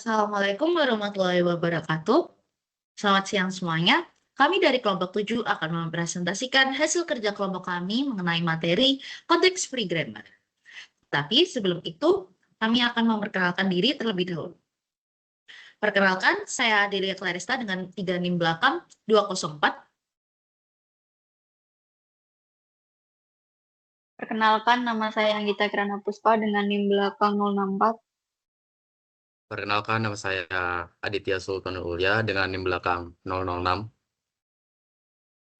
Assalamualaikum warahmatullahi wabarakatuh. Selamat siang semuanya. Kami dari kelompok 7 akan mempresentasikan hasil kerja kelompok kami mengenai materi konteks free grammar. Tapi sebelum itu, kami akan memperkenalkan diri terlebih dahulu. Perkenalkan, saya Delia Clarista dengan 3 NIM belakang 204. Perkenalkan, nama saya Anggita Kirana Puspa dengan NIM belakang 064. Perkenalkan, nama saya Aditya Sultan Ulya dengan NIM belakang 006.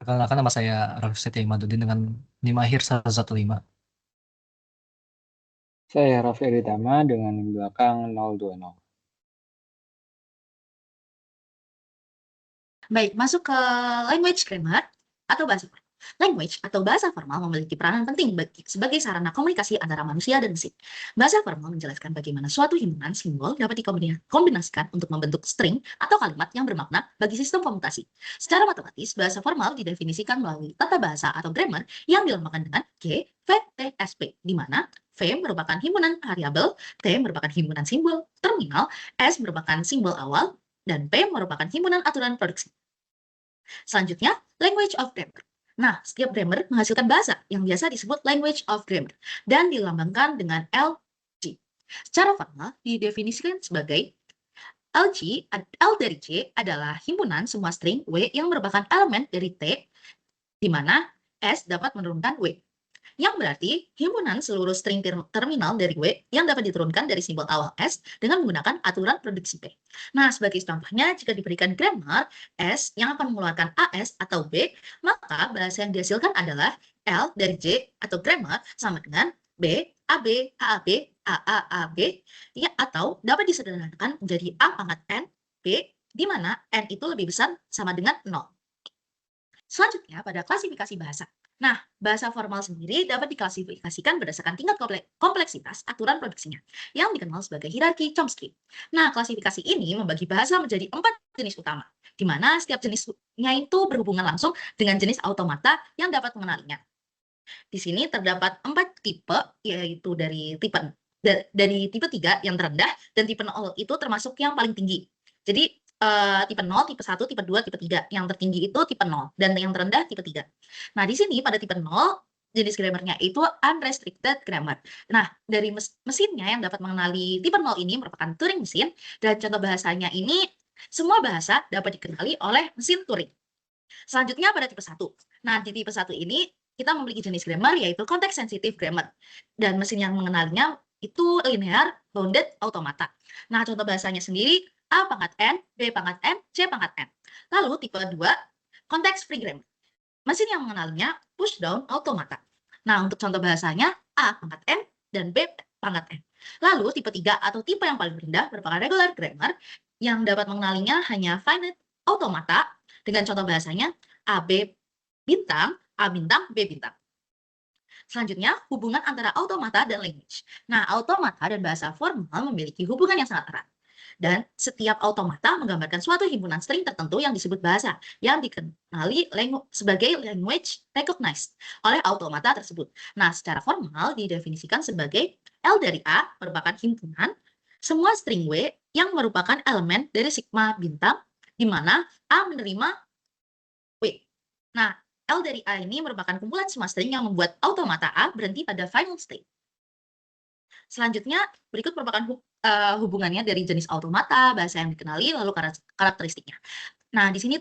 Perkenalkan, nama saya Raffi Setia Imaduddin dengan NIM akhir 115. Saya Raffi Aritama dengan NIM belakang 020. Baik, masuk ke language grammar atau bahasa formal. Language atau bahasa formal memiliki peranan penting sebagai sarana komunikasi antara manusia dan mesin. Bahasa formal menjelaskan bagaimana suatu himpunan simbol dapat dikombinasikan untuk membentuk string atau kalimat yang bermakna bagi sistem komutasi. Secara matematis, bahasa formal didefinisikan melalui tata bahasa atau grammar yang dilambangkan dengan G, V, T, S, P, di mana V merupakan himpunan variabel, T merupakan himpunan simbol terminal, S merupakan simbol awal, dan P merupakan himpunan aturan produksi. Selanjutnya, language of grammar. Nah, setiap grammar menghasilkan bahasa yang biasa disebut language of grammar dan dilambangkan dengan LG. Secara formal didefinisikan sebagai L dari J adalah himpunan semua string W yang merupakan elemen dari T, di mana S dapat menurunkan W. Yang berarti himpunan seluruh string terminal dari W yang dapat diturunkan dari simbol awal S dengan menggunakan aturan produksi P. Nah, sebagai contohnya, jika diberikan grammar S yang akan mengeluarkan AS atau B, maka bahasa yang dihasilkan adalah L dari J atau grammar sama dengan B, AB, AAB, AAAB, ya, atau dapat disederhanakan menjadi A pangkat N, B, di mana N itu lebih besar sama dengan 0. Selanjutnya, pada klasifikasi bahasa. Nah, bahasa formal sendiri dapat diklasifikasikan berdasarkan tingkat kompleksitas aturan produksinya, yang dikenal sebagai hierarki Chomsky. Nah, klasifikasi ini membagi bahasa menjadi 4 jenis utama, di mana setiap jenisnya itu berhubungan langsung dengan jenis automata yang dapat mengenalinya. Di sini terdapat 4 tipe, yaitu dari tipe 3 yang terendah, dan tipe 0 itu termasuk yang paling tinggi. Jadi, tipe 0, tipe 1, tipe 2, tipe 3. Yang tertinggi itu tipe 0, dan yang terendah tipe 3. Nah, di sini pada tipe 0, jenis grammarnya itu unrestricted grammar. Nah, dari mesinnya yang dapat mengenali tipe 0 ini merupakan Turing mesin, dan contoh bahasanya ini, semua bahasa dapat dikenali oleh mesin Turing. Selanjutnya pada tipe 1. Nah, di tipe 1 ini, kita memiliki jenis grammar yaitu context sensitive grammar. Dan mesin yang mengenalinya itu linear bounded automata. Nah, contoh bahasanya sendiri A pangkat N, B pangkat N, C pangkat N. Lalu tipe 2, context free grammar. Mesin yang mengenalinya push down automata. Nah, untuk contoh bahasanya A pangkat N dan B pangkat N. Lalu tipe 3 atau tipe yang paling rendah merupakan regular grammar yang dapat mengenalinya hanya finite automata dengan contoh bahasanya AB bintang, A bintang, B bintang. Selanjutnya, hubungan antara automata dan language. Nah, automata dan bahasa formal memiliki hubungan yang sangat erat. Dan setiap automata menggambarkan suatu himpunan string tertentu yang disebut bahasa, yang dikenali sebagai language recognized oleh automata tersebut. Nah, secara formal didefinisikan sebagai L dari A merupakan himpunan semua string W yang merupakan elemen dari sigma bintang, di mana A menerima W. Nah, L dari A ini merupakan kumpulan semua string yang membuat automata A berhenti pada final state. Selanjutnya, berikut merupakan hubungannya dari jenis automata, bahasa yang dikenali, lalu karakteristiknya. Nah, di sini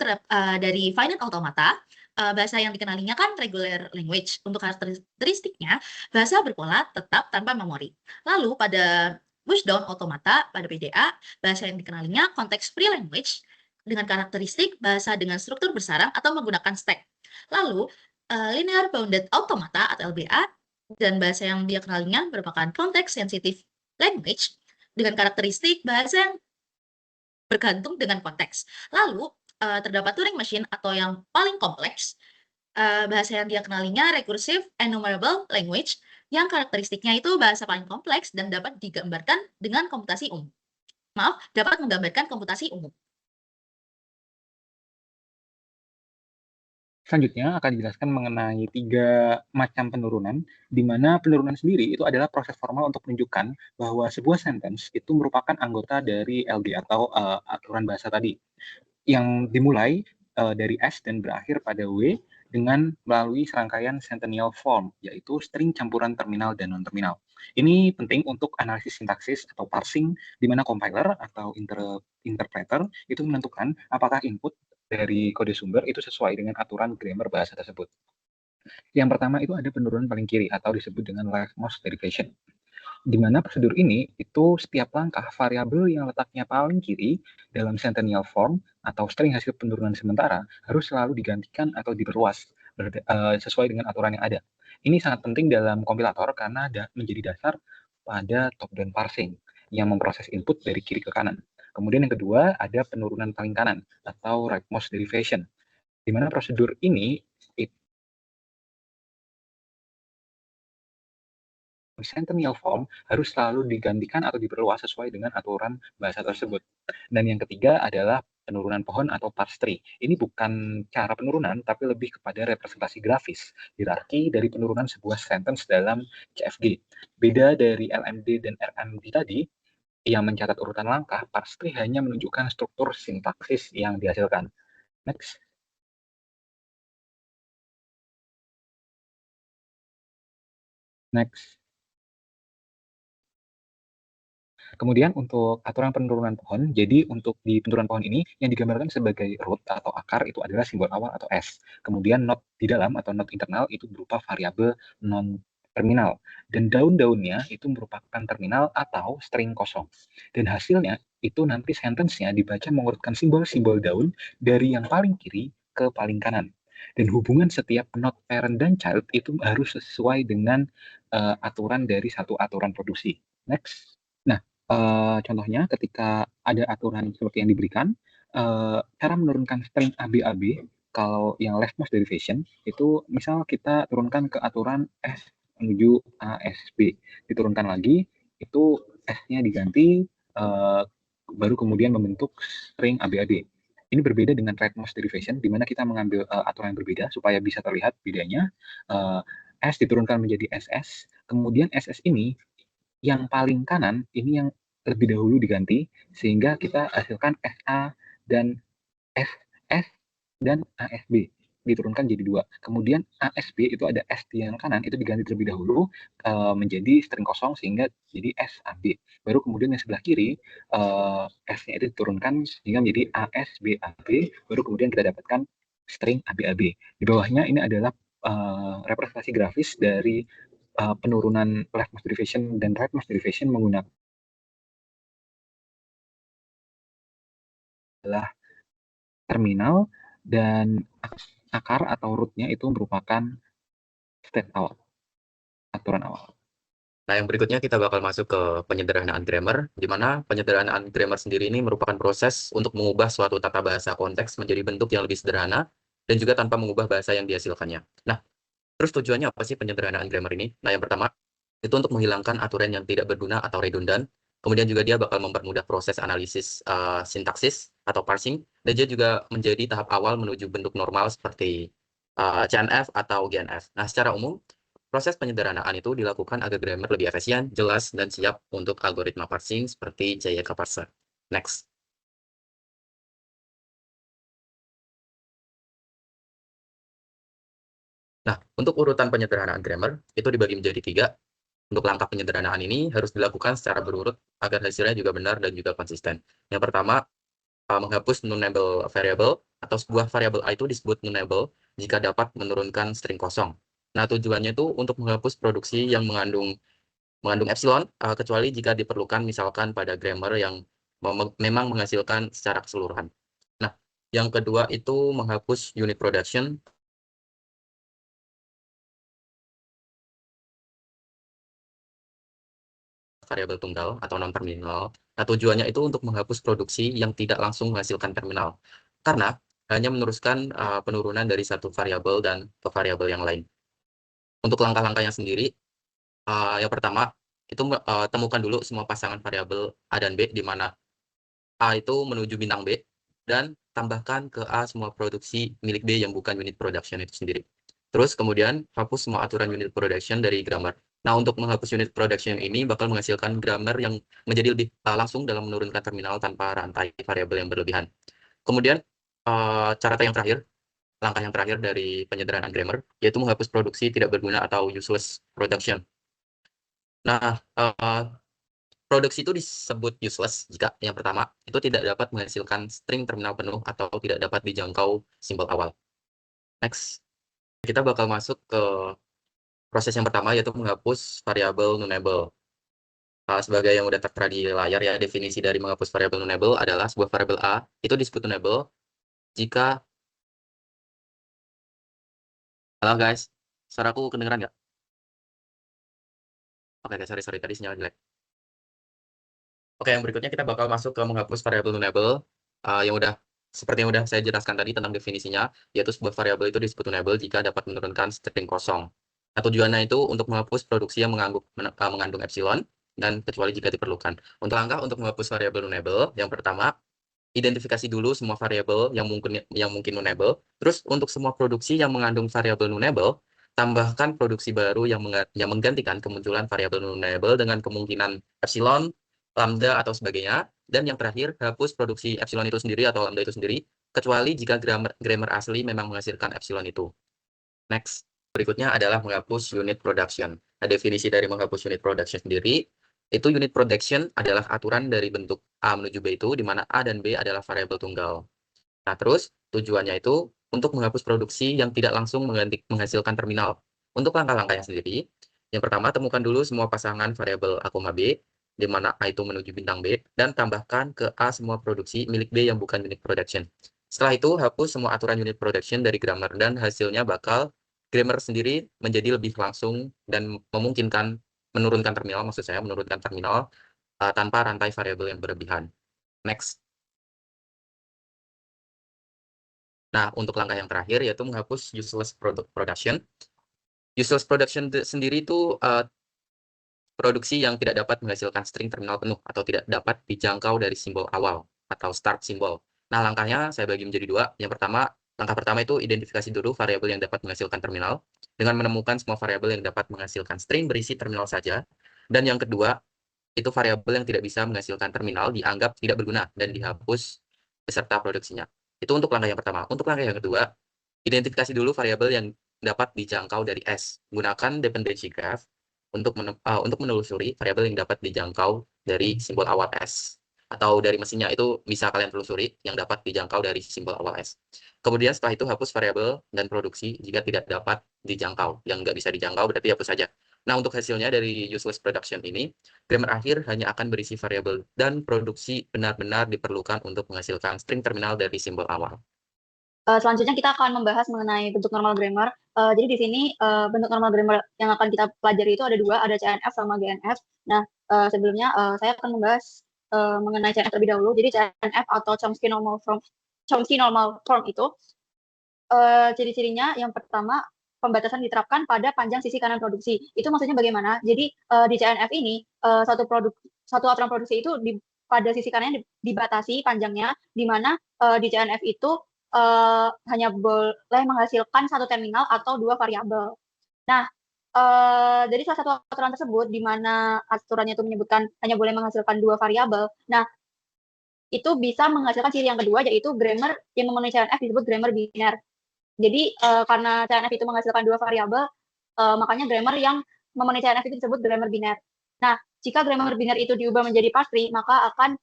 dari finite automata, bahasa yang dikenalinya kan regular language. Untuk karakteristiknya, bahasa berpola tetap tanpa memori. Lalu pada pushdown automata, pada PDA, bahasa yang dikenalinya context free language dengan karakteristik bahasa dengan struktur bersarang atau menggunakan stack. Lalu, linear bounded automata atau LBA dan bahasa yang dia kenalinya merupakan context sensitive language dengan karakteristik bahasa yang bergantung dengan konteks. Lalu, terdapat Turing machine atau yang paling kompleks, bahasa yang dia kenalinya recursive enumerable language yang karakteristiknya itu bahasa paling kompleks dan dapat digambarkan dengan komputasi umum. Dapat menggambarkan komputasi umum. Selanjutnya akan dijelaskan mengenai 3 macam penurunan, di mana penurunan sendiri itu adalah proses formal untuk menunjukkan bahwa sebuah sentence itu merupakan anggota dari LD atau aturan bahasa tadi, yang dimulai dari S dan berakhir pada W dengan melalui serangkaian centennial form, yaitu string campuran terminal dan non-terminal. Ini penting untuk analisis sintaksis atau parsing, di mana compiler atau interpreter itu menentukan apakah input dari kode sumber itu sesuai dengan aturan grammar bahasa tersebut. Yang pertama itu ada penurunan paling kiri atau disebut dengan leftmost derivation, di mana prosedur ini itu setiap langkah variabel yang letaknya paling kiri dalam centennial form atau string hasil penurunan sementara harus selalu digantikan atau diperluas sesuai dengan aturan yang ada. Ini sangat penting dalam kompilator karena menjadi dasar pada top-down parsing yang memproses input dari kiri ke kanan. Kemudian yang kedua ada penurunan paling kanan atau rightmost derivation, di mana prosedur ini centennial form harus selalu digantikan atau diperluas sesuai dengan aturan bahasa tersebut. Dan yang ketiga adalah penurunan pohon atau parse tree. Ini bukan cara penurunan, tapi lebih kepada representasi grafis, hierarki dari penurunan sebuah sentence dalam CFG. Beda dari LMD dan RMD tadi, yang mencatat urutan langkah, parse tree hanya menunjukkan struktur sintaksis yang dihasilkan. Next. Next. Kemudian untuk aturan penurunan pohon, jadi untuk di penurunan pohon ini yang digambarkan sebagai root atau akar itu adalah simbol awal atau S. Kemudian node di dalam atau node internal itu berupa variabel non-terminal. Dan daun-daunnya itu merupakan terminal atau string kosong. Dan hasilnya itu nanti sentence-nya dibaca mengurutkan simbol-simbol daun dari yang paling kiri ke paling kanan. Dan hubungan setiap node parent dan child itu harus sesuai dengan aturan dari satu aturan produksi. Next. Nah, contohnya ketika ada aturan seperti yang diberikan, cara menurunkan string ABAB, kalau yang leftmost derivation, itu misal kita turunkan ke aturan S menuju ASB. Diturunkan lagi, itu S-nya diganti, baru kemudian membentuk string ABAB. Ini berbeda dengan rightmost derivation, di mana kita mengambil aturan yang berbeda supaya bisa terlihat bedanya. S diturunkan menjadi SS, kemudian SS ini yang paling kanan ini yang lebih dahulu diganti sehingga kita hasilkan SA dan SS dan ASB diturunkan jadi 2. Kemudian ASB itu ada S di yang kanan itu diganti terlebih dahulu menjadi string kosong sehingga jadi SAB. Baru kemudian yang sebelah kiri S-nya itu diturunkan sehingga menjadi ASBAB. Baru kemudian kita dapatkan string ABAB. Di bawahnya ini adalah representasi grafis dari penurunan leftmost derivation dan rightmost derivation menggunakan adalah terminal dan akar atau root-nya itu merupakan state awal, aturan awal. Nah, yang berikutnya kita bakal masuk ke penyederhanaan grammar, di mana penyederhanaan grammar sendiri ini merupakan proses untuk mengubah suatu tata bahasa konteks menjadi bentuk yang lebih sederhana dan juga tanpa mengubah bahasa yang dihasilkannya. Nah, terus tujuannya apa sih penyederhanaan grammar ini? Nah, yang pertama, itu untuk menghilangkan aturan yang tidak berguna atau redundan. Kemudian juga dia bakal mempermudah proses analisis sintaksis atau parsing. Dan dia juga menjadi tahap awal menuju bentuk normal seperti CNF atau GNF. Nah, secara umum, proses penyederhanaan itu dilakukan agar grammar lebih efisien, jelas, dan siap untuk algoritma parsing seperti JK Parser. Next. Nah, untuk urutan penyederhanaan grammar, itu dibagi menjadi 3. Untuk langkah penyederhanaan ini harus dilakukan secara berurut agar hasilnya juga benar dan juga konsisten. Yang pertama, menghapus nullable variable atau sebuah variabel A itu disebut nullable jika dapat menurunkan string kosong. Nah, tujuannya itu untuk menghapus produksi yang mengandung epsilon, kecuali jika diperlukan misalkan pada grammar yang memang menghasilkan secara keseluruhan. Nah, yang kedua itu menghapus unit production variabel tunggal atau non-terminal. Nah, tujuannya itu untuk menghapus produksi yang tidak langsung menghasilkan terminal. Karena hanya meneruskan penurunan dari satu variabel dan ke variabel yang lain. Untuk langkah-langkahnya sendiri, yang pertama, itu temukan dulu semua pasangan variabel A dan B, di mana A itu menuju bintang B, dan tambahkan ke A semua produksi milik B yang bukan unit production itu sendiri. Terus kemudian hapus semua aturan unit production dari grammar. Nah, untuk menghapus unit production ini bakal menghasilkan grammar yang menjadi lebih langsung dalam menurunkan terminal tanpa rantai variabel yang berlebihan. Kemudian langkah yang terakhir dari penyederhanaan grammar yaitu menghapus produksi tidak berguna atau useless production. Nah, produksi itu disebut useless jika yang pertama itu tidak dapat menghasilkan string terminal penuh atau tidak dapat dijangkau simbol awal. Next, kita bakal masuk ke proses yang pertama yaitu menghapus variabel nullable. Sebagai yang udah tertera di layar ya, definisi dari menghapus variabel nullable adalah sebuah variabel A itu disebut nullable jika halo guys, suaraku kedengeran nggak? Oke, sorry tadi sinyal jelek. Oke, yang berikutnya kita bakal masuk ke menghapus variabel nullable yang seperti yang udah saya jelaskan tadi tentang definisinya, yaitu sebuah variabel itu disebut nullable jika dapat menurunkan string kosong. Nah, tujuannya itu untuk menghapus produksi yang mengandung epsilon dan kecuali jika diperlukan. Untuk menghapus variabel nullable, yang pertama, identifikasi dulu semua variabel yang mungkin nullable. Terus untuk semua produksi yang mengandung variabel nullable, tambahkan produksi baru yang menggantikan kemunculan variabel nullable dengan kemungkinan epsilon, lambda atau sebagainya. Dan yang terakhir, hapus produksi epsilon itu sendiri atau lambda itu sendiri, kecuali jika grammar asli memang menghasilkan epsilon itu. Next, berikutnya adalah menghapus unit production. Nah, definisi dari menghapus unit production sendiri, itu unit production adalah aturan dari bentuk A menuju B itu, di mana A dan B adalah variabel tunggal. Nah, terus tujuannya itu untuk menghapus produksi yang tidak langsung menghasilkan terminal. Untuk langkah-langkahnya sendiri, yang pertama, temukan dulu semua pasangan variabel A, B, di mana A itu menuju bintang B, dan tambahkan ke A semua produksi milik B yang bukan unit production. Setelah itu, hapus semua aturan unit production dari grammar, dan hasilnya bakal grammar sendiri menjadi lebih langsung dan memungkinkan menurunkan terminal tanpa rantai variabel yang berlebihan. Next. Nah, untuk langkah yang terakhir yaitu menghapus useless production. Useless production sendiri itu produksi yang tidak dapat menghasilkan string terminal penuh atau tidak dapat dijangkau dari simbol awal atau start simbol. Nah, langkahnya saya bagi menjadi dua. Langkah pertama itu identifikasi dulu variabel yang dapat menghasilkan terminal dengan menemukan semua variabel yang dapat menghasilkan string berisi terminal saja. Dan yang kedua, itu variabel yang tidak bisa menghasilkan terminal dianggap tidak berguna dan dihapus beserta produksinya. Itu untuk langkah yang pertama. Untuk langkah yang kedua, identifikasi dulu variabel yang dapat dijangkau dari S. Gunakan dependency graph untuk menelusuri variabel yang dapat dijangkau dari simbol awal S. Atau dari mesinnya itu bisa kalian telusuri yang dapat dijangkau dari simbol awal S. Kemudian setelah itu hapus variabel dan produksi jika tidak dapat dijangkau. Yang nggak bisa dijangkau berarti hapus saja. Nah, untuk hasilnya dari useless production ini, grammar akhir hanya akan berisi variabel dan produksi benar-benar diperlukan untuk menghasilkan string terminal dari simbol awal. Selanjutnya kita akan membahas mengenai bentuk normal grammar. Jadi di sini bentuk normal grammar yang akan kita pelajari itu ada dua, ada CNF sama GNF. Nah, sebelumnya saya akan membahas mengenai CNF terlebih dahulu. Jadi CNF atau Chomsky normal form itu ciri-cirinya yang pertama pembatasan diterapkan pada panjang sisi kanan produksi. Itu maksudnya bagaimana? Jadi di CNF ini satu aturan produksi itu pada sisi kanannya dibatasi panjangnya, di mana di CNF itu hanya boleh menghasilkan satu terminal atau dua variabel. Nah, dari salah satu aturan tersebut, di mana aturannya itu menyebutkan hanya boleh menghasilkan dua variabel. Nah, itu bisa menghasilkan ciri yang kedua, yaitu grammar yang memenuhi CNF disebut grammar biner. Jadi karena CNF itu menghasilkan dua variabel, makanya grammar yang memenuhi CNF itu disebut grammar biner. Nah, jika grammar biner itu diubah menjadi parse tree, maka akan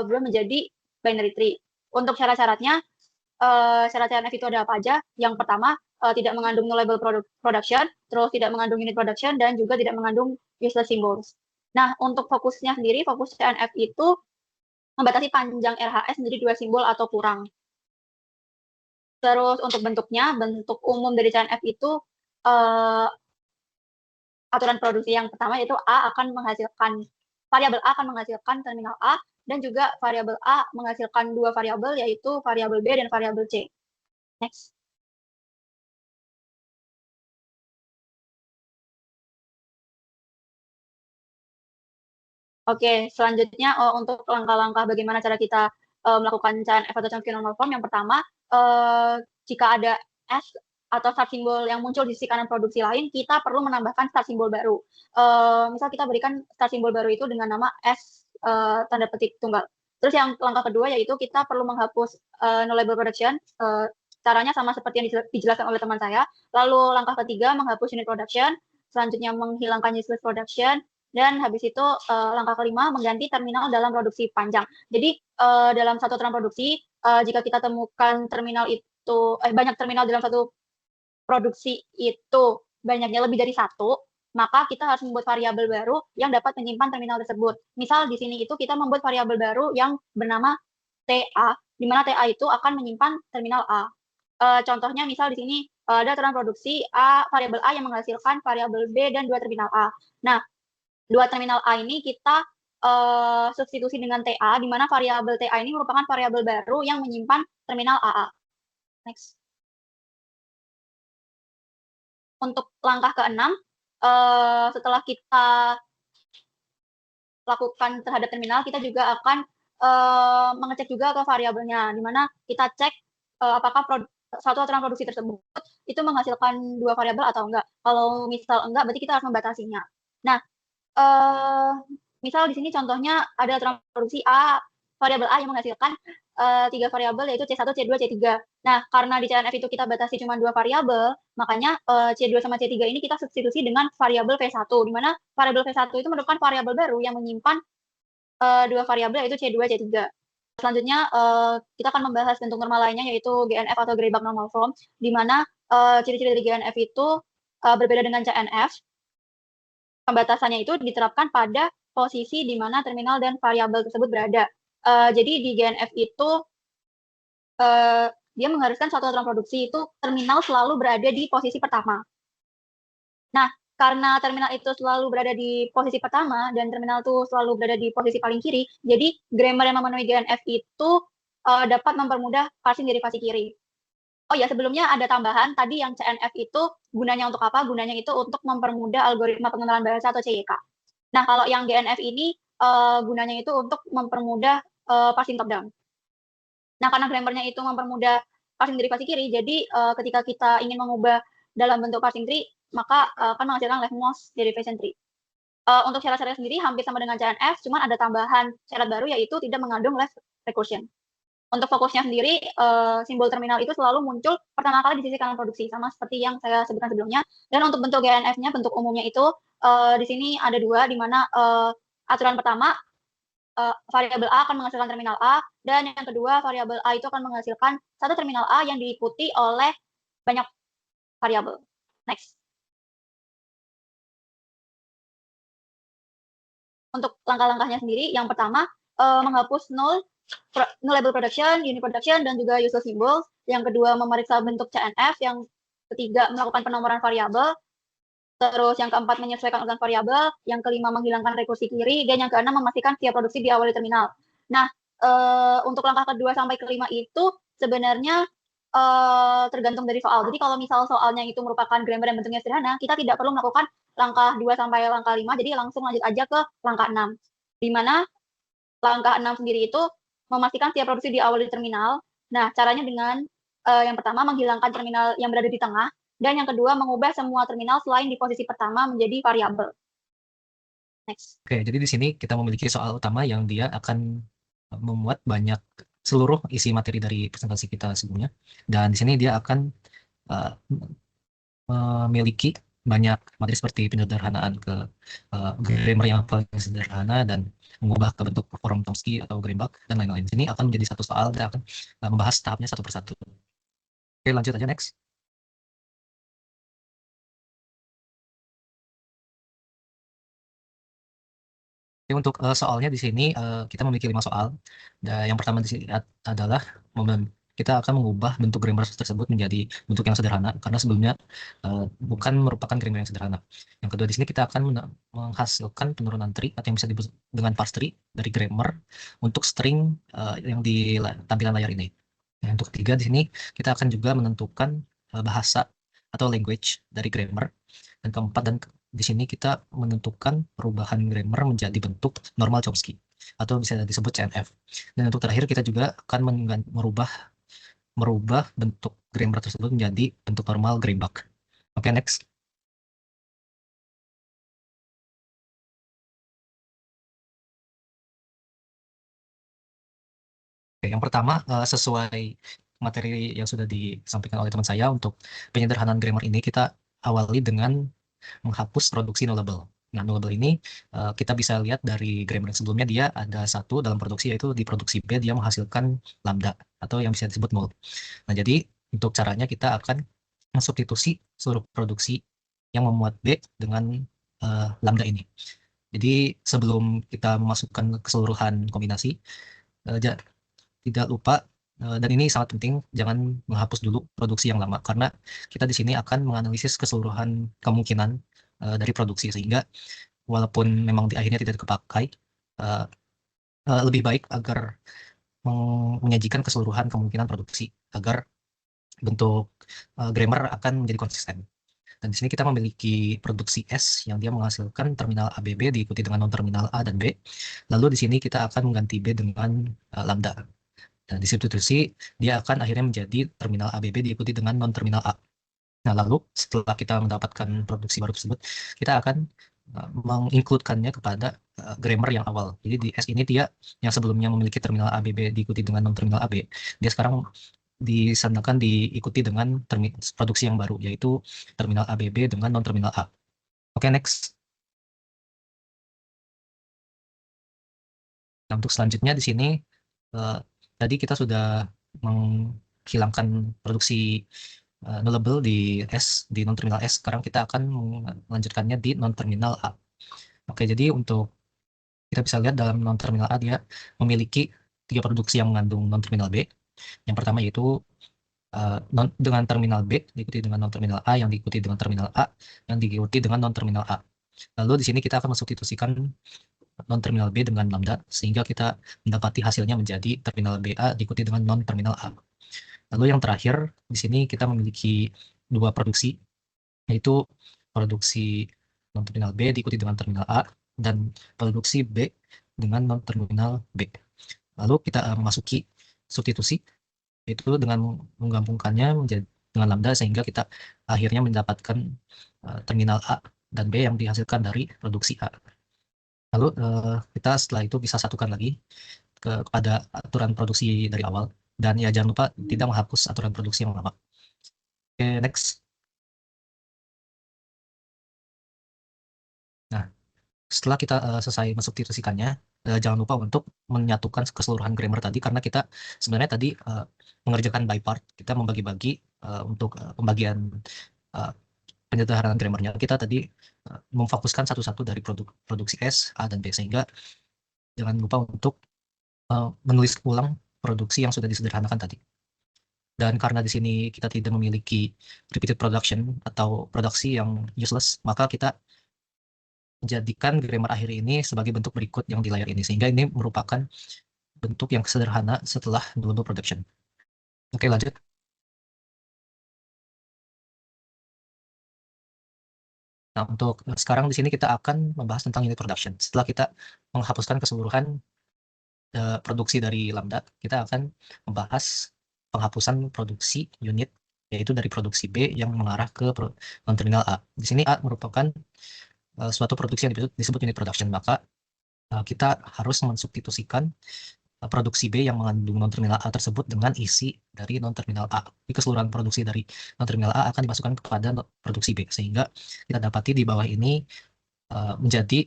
berubah menjadi binary tree. Untuk syarat-syaratnya, syarat CNF itu ada apa aja? Yang pertama, tidak mengandung nullable production, terus tidak mengandung unit production, dan juga tidak mengandung useless symbols. Nah, untuk fokusnya sendiri, fokus CNF itu membatasi panjang RHS menjadi dua simbol atau kurang. Terus untuk bentuknya, bentuk umum dari CNF itu aturan produksi yang pertama yaitu variabel A akan menghasilkan terminal A, dan juga variabel A menghasilkan dua variabel yaitu variabel B dan variabel C. Next. Oke, selanjutnya untuk langkah-langkah bagaimana cara kita melakukan CNF atau Chomsky normal form, yang pertama, jika ada S atau start simbol yang muncul di sisi kanan produksi lain, kita perlu menambahkan start simbol baru. Misal kita berikan start simbol baru itu dengan nama S tanda petik tunggal. Terus yang langkah kedua yaitu kita perlu menghapus no label production. Caranya sama seperti yang dijelaskan oleh teman saya. Lalu langkah ketiga menghapus unit production, selanjutnya menghilangkan useless production, dan habis itu langkah kelima mengganti terminal dalam produksi panjang. Jadi dalam satu terang produksi, jika kita temukan terminal itu banyak terminal dalam satu produksi itu banyaknya lebih dari satu, maka kita harus membuat variabel baru yang dapat menyimpan terminal tersebut. Misal di sini itu kita membuat variabel baru yang bernama TA, di mana TA itu akan menyimpan terminal A. Contohnya misal di sini ada terang produksi A, variabel A yang menghasilkan variabel B dan 2 terminal A. Nah, 2 terminal A ini kita substitusi dengan TA, di mana variabel TA ini merupakan variabel baru yang menyimpan terminal AA. Next. Untuk langkah ke-6, setelah kita lakukan terhadap terminal, kita juga akan mengecek juga ke variabelnya, di mana kita cek apakah satu aturan produksi tersebut itu menghasilkan 2 variabel atau enggak. Kalau misal enggak, berarti kita harus membatasinya. Nah, misal di sini contohnya ada aturan produksi A, variabel A yang menghasilkan 3 variabel yaitu C1, C2, C3. Nah, karena di CNF itu kita batasi cuma 2 variabel, makanya C2 sama C3 ini kita substitusi dengan variabel V1, di mana variabel V1 itu merupakan variabel baru yang menyimpan 2 variabel yaitu C2, C3. Selanjutnya kita akan membahas bentuk normal lainnya yaitu GNF atau Greibach normal form, di mana ciri-ciri dari GNF itu berbeda dengan CNF. Pembatasannya itu diterapkan pada posisi di mana terminal dan variabel tersebut berada. Jadi di GNF itu dia mengharuskan suatu aturan produksi itu terminal selalu berada di posisi pertama. Nah, karena terminal itu selalu berada di posisi pertama dan terminal itu selalu berada di posisi paling kiri, jadi grammar yang memenuhi GNF itu dapat mempermudah parsing derivasi kiri. Oh ya, sebelumnya ada tambahan tadi yang CNF itu gunanya untuk apa? Gunanya itu untuk mempermudah algoritma pengenalan bahasa atau CYK. Nah, kalau yang GNF ini gunanya itu untuk mempermudah parsing top down. Nah, karena grammarnya itu mempermudah parsing derivasi kiri, jadi ketika kita ingin mengubah dalam bentuk parsing tree, maka akan menghasilkan leftmost derivation tree. Untuk syarat-syarat sendiri hampir sama dengan CNF, cuman ada tambahan syarat baru yaitu tidak mengandung left recursion. Untuk fokusnya sendiri, simbol terminal itu selalu muncul pertama kali di sisi kanan produksi, sama seperti yang saya sebutkan sebelumnya. Dan untuk bentuk GNF-nya, bentuk umumnya itu di sini ada 2, di mana aturan pertama, variabel A akan menghasilkan terminal A, dan yang kedua, variabel A itu akan menghasilkan satu terminal A yang diikuti oleh banyak variabel. Next. Untuk langkah-langkahnya sendiri, yang pertama, menghapus null label production, unit production, dan juga useless symbol. Yang kedua, memeriksa bentuk CNF. Yang ketiga, melakukan penomoran variabel. Terus yang keempat, menyesuaikan urutan variabel. Yang kelima, menghilangkan rekursi kiri. Dan yang keenam, memastikan setiap produksi diawali terminal. Nah, untuk langkah kedua sampai kelima itu sebenarnya tergantung dari soal. Jadi kalau misal soalnya itu merupakan grammar yang bentuknya sederhana, kita tidak perlu melakukan langkah 2 sampai langkah 5, jadi langsung lanjut aja ke langkah 6. Di mana langkah 6 sendiri itu memastikan setiap produksi diawali terminal. Nah, caranya dengan yang pertama menghilangkan terminal yang berada di tengah, dan yang kedua mengubah semua terminal selain di posisi pertama menjadi variabel. Next. Oke, jadi di sini kita memiliki soal utama yang dia akan memuat banyak seluruh isi materi dari presentasi kita sebelumnya, dan di sini dia akan memiliki banyak materi seperti penyederhanaan ke grammar yang paling sederhana dan mengubah ke bentuk form Chomsky atau Greibach dan lain-lain. Di sini akan menjadi satu soal dan akan membahas tahapnya satu persatu. Oke, lanjut aja next. Oke, untuk soalnya di sini kita memiliki 5 soal. Dan yang pertama di sini adalah kita akan mengubah bentuk grammar tersebut menjadi bentuk yang sederhana karena sebelumnya bukan merupakan grammar yang sederhana. Yang kedua di sini kita akan menghasilkan penurunan tree atau yang bisa disebut dengan parse tree dari grammar untuk string yang di tampilan layar ini. Yang untuk ketiga di sini kita akan juga menentukan bahasa atau language dari grammar. Dan keempat di sini kita menentukan perubahan grammar menjadi bentuk normal Chomsky. atau bisa disebut CNF. Dan untuk terakhir kita juga akan merubah bentuk grammar tersebut menjadi bentuk normal Greimbach. Oke, next. Oke, yang pertama, sesuai materi yang sudah disampaikan oleh teman saya, untuk penyederhanaan grammar ini kita awali dengan menghapus produksi nullable. Nah, nullable ini kita bisa lihat dari grammar yang sebelumnya, dia ada satu dalam produksi, yaitu di produksi B dia menghasilkan lambda atau yang bisa disebut null. Nah, jadi untuk caranya kita akan mensubstitusi seluruh produksi yang memuat B dengan lambda ini. Jadi sebelum kita memasukkan keseluruhan kombinasi, tidak lupa, dan ini sangat penting, jangan menghapus dulu produksi yang lama, karena kita di sini akan menganalisis keseluruhan kemungkinan dari produksi, sehingga walaupun memang di akhirnya tidak kepakai, lebih baik agar menyajikan keseluruhan kemungkinan produksi agar bentuk grammar akan menjadi konsisten. Dan di sini kita memiliki produksi S yang dia menghasilkan terminal ABB diikuti dengan non-terminal A dan B. Lalu di sini kita akan mengganti B dengan lambda. Dan disubstitusi, dia akan akhirnya menjadi terminal ABB diikuti dengan non-terminal A. Nah, lalu setelah kita mendapatkan produksi baru tersebut, kita akan mengincludekannya kepada grammar yang awal. Jadi di S ini dia yang sebelumnya memiliki terminal ABB diikuti dengan non-terminal AB, dia sekarang disandarkan diikuti dengan produksi yang baru, yaitu terminal ABB dengan non-terminal A. Oke, next. Nah, untuk selanjutnya di sini tadi kita sudah menghilangkan produksi nullable di S, di non-terminal S. Sekarang kita akan melanjutkannya di non-terminal A. Oke, jadi untuk kita bisa lihat dalam non-terminal A dia memiliki 3 produksi yang mengandung non-terminal B. Yang pertama yaitu dengan terminal B diikuti dengan non-terminal A, yang diikuti dengan terminal A, yang diikuti dengan non-terminal A. Lalu di sini kita akan mensubstitusikan non-terminal B dengan lambda, sehingga kita mendapati hasilnya menjadi terminal BA diikuti dengan non-terminal A. Lalu yang terakhir, di sini kita memiliki 2 produksi, yaitu produksi non-terminal B diikuti dengan terminal A, dan produksi B dengan non-terminal B. Lalu kita memasuki substitusi, yaitu dengan menggabungkannya menjadi dengan lambda, sehingga kita akhirnya mendapatkan terminal A dan B yang dihasilkan dari produksi A. Lalu kita setelah itu bisa satukan lagi kepada aturan produksi dari awal, dan ya jangan lupa tidak menghapus aturan produksi yang lama. Oke, next. Nah, setelah kita selesai mensubstitusikannya, jangan lupa untuk menyatukan keseluruhan grammar tadi, karena kita sebenarnya tadi mengerjakan by part, kita membagi-bagi untuk pembagian penyederhanaan grammarnya. Kita tadi memfokuskan satu-satu dari produksi S, A, dan B, sehingga jangan lupa untuk menulis ulang produksi yang sudah disederhanakan tadi. Dan karena di sini kita tidak memiliki repeated production atau produksi yang useless, maka kita menjadikan grammar akhir ini sebagai bentuk berikut yang di layar ini, sehingga ini merupakan bentuk yang sederhana setelah double production. Oke, lanjut. Nah, untuk sekarang di sini kita akan membahas tentang unit production. Setelah kita menghapuskan keseluruhan produksi dari lambda, kita akan membahas penghapusan produksi unit, yaitu dari produksi B yang mengarah ke non-terminal A. Di sini A merupakan suatu produksi yang disebut unit production, maka kita harus mensubstitusikan produksi B yang mengandung non-terminal A tersebut dengan isi dari non-terminal A. Jadi keseluruhan produksi dari non-terminal A akan dimasukkan kepada produksi B, sehingga kita dapati di bawah ini menjadi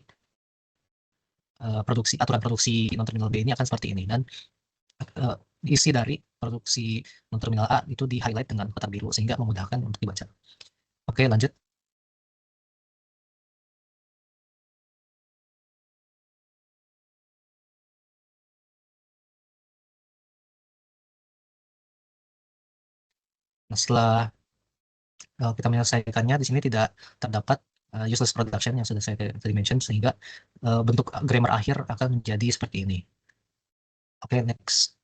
aturan produksi non-terminal B ini akan seperti ini, dan isi dari produksi non-terminal A itu di highlight dengan kotak biru, sehingga memudahkan untuk dibaca. Oke, lanjut. Nah, setelah kita menyelesaikannya, di sini tidak terdapat useless production yang sudah saya tadi mention, sehingga bentuk grammar akhir akan menjadi seperti ini. Oke, next.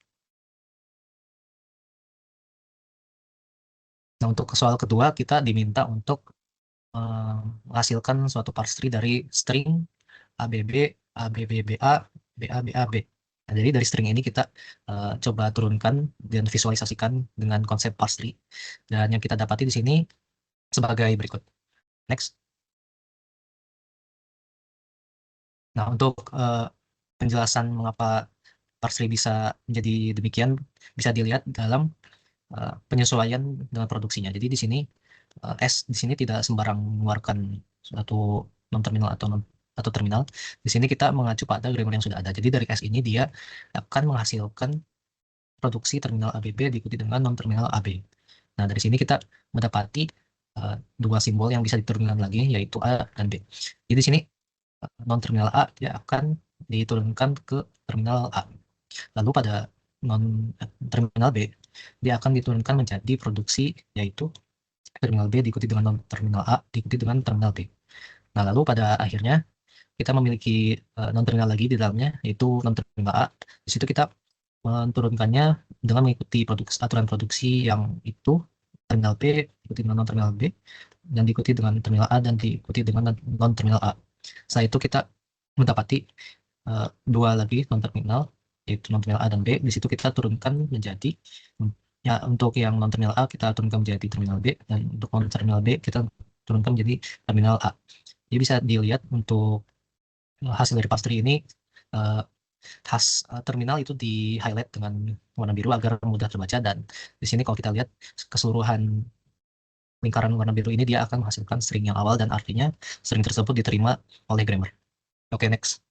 Nah, untuk soal kedua, kita diminta untuk menghasilkan suatu parse tree dari string ABB, ABBBA, BA, BA, B. Nah, jadi dari string ini kita coba turunkan dan visualisasikan dengan konsep parse tree. Dan yang kita dapati di sini sebagai berikut. Next. Nah, untuk penjelasan mengapa parse tree bisa menjadi demikian bisa dilihat dalam penyesuaian dengan produksinya. Jadi di sini S di sini tidak sembarang mengeluarkan suatu non terminal atau terminal. Di sini kita mengacu pada grammar yang sudah ada. Jadi dari S ini dia akan menghasilkan produksi terminal ABB diikuti dengan non terminal AB. Nah, dari sini kita mendapati dua simbol yang bisa diturunkan lagi, yaitu A dan B. Jadi di sini non terminal A dia akan diturunkan ke terminal A. Lalu pada non terminal B dia akan diturunkan menjadi produksi, yaitu terminal B diikuti dengan non terminal A diikuti dengan terminal B. Nah, lalu pada akhirnya kita memiliki non terminal lagi di dalamnya, yaitu non terminal A. Di situ kita menurunkannya dengan mengikuti aturan produksi yang itu terminal B diikuti dengan non terminal B dan diikuti dengan terminal A dan diikuti dengan non terminal A. Setelah itu kita mendapati dua lagi non terminal, yaitu non terminal A dan B. Di situ kita turunkan menjadi ya, untuk yang non terminal A kita turunkan menjadi terminal B, dan untuk non terminal B kita turunkan menjadi terminal A. Jadi bisa dilihat untuk hasil dari parse tree ini terminal itu di highlight dengan warna biru agar mudah terbaca, dan di sini kalau kita lihat keseluruhan lingkaran warna biru ini dia akan menghasilkan string yang awal dan artinya string tersebut diterima oleh grammar. Oke, next.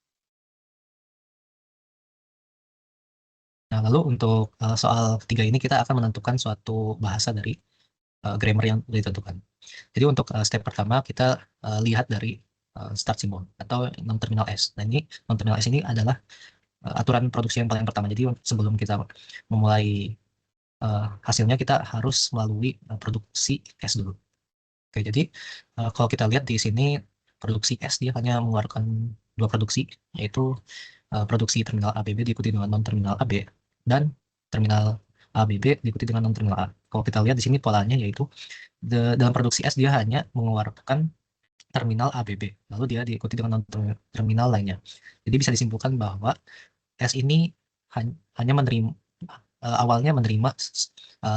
Nah, lalu untuk soal ketiga ini kita akan menentukan suatu bahasa dari grammar yang ditentukan. Jadi untuk step pertama kita lihat dari start symbol atau non terminal S. Nah, ini non terminal S ini adalah aturan produksi yang paling pertama. Jadi sebelum kita memulai hasilnya kita harus melalui produksi S dulu. Oke, jadi kalau kita lihat di sini produksi S dia hanya mengeluarkan dua produksi, yaitu produksi terminal ABB diikuti dengan non terminal AB dan terminal ABB diikuti dengan non terminal A. Kalau kita lihat di sini polanya, yaitu dalam produksi S dia hanya mengeluarkan terminal ABB, lalu dia diikuti dengan non terminal lainnya. Jadi bisa disimpulkan bahwa S ini hanya menerima awalnya menerima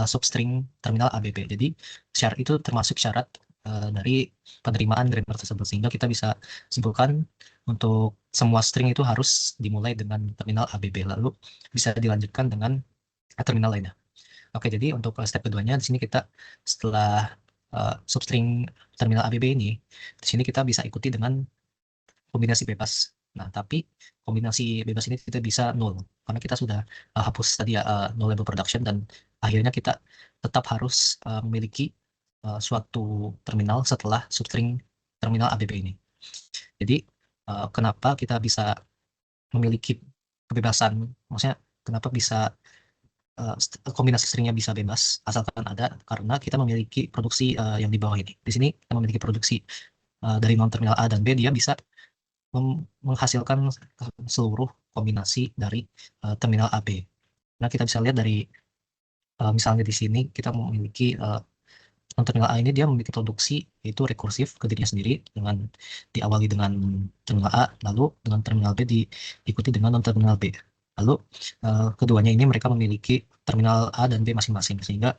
substring terminal ABB. Jadi syarat itu termasuk syarat dari penerimaan grammar tersebut, sehingga kita bisa simpulkan untuk semua string itu harus dimulai dengan terminal ABB, lalu bisa dilanjutkan dengan terminal lainnya. Oke, jadi untuk step keduanya di sini kita setelah substring terminal ABB ini, di sini kita bisa ikuti dengan kombinasi bebas. Nah, tapi kombinasi bebas ini tidak bisa null karena kita sudah hapus tadi ya nullable production, dan akhirnya kita tetap harus memiliki suatu terminal setelah substring terminal ABB ini. Jadi kenapa kita bisa memiliki kebebasan, maksudnya kenapa bisa kombinasi stringnya bisa bebas asalkan ada, karena kita memiliki produksi yang di bawah ini. Di sini kita memiliki produksi dari non terminal A dan B, dia bisa menghasilkan seluruh kombinasi dari terminal AB. Nah, kita bisa lihat dari misalnya di sini kita memiliki non terminal A ini dia memiliki produksi yaitu rekursif ke dirinya sendiri dengan diawali dengan terminal A, lalu dengan terminal B diikuti dengan non terminal B. Lalu keduanya ini mereka memiliki terminal A dan B masing-masing, sehingga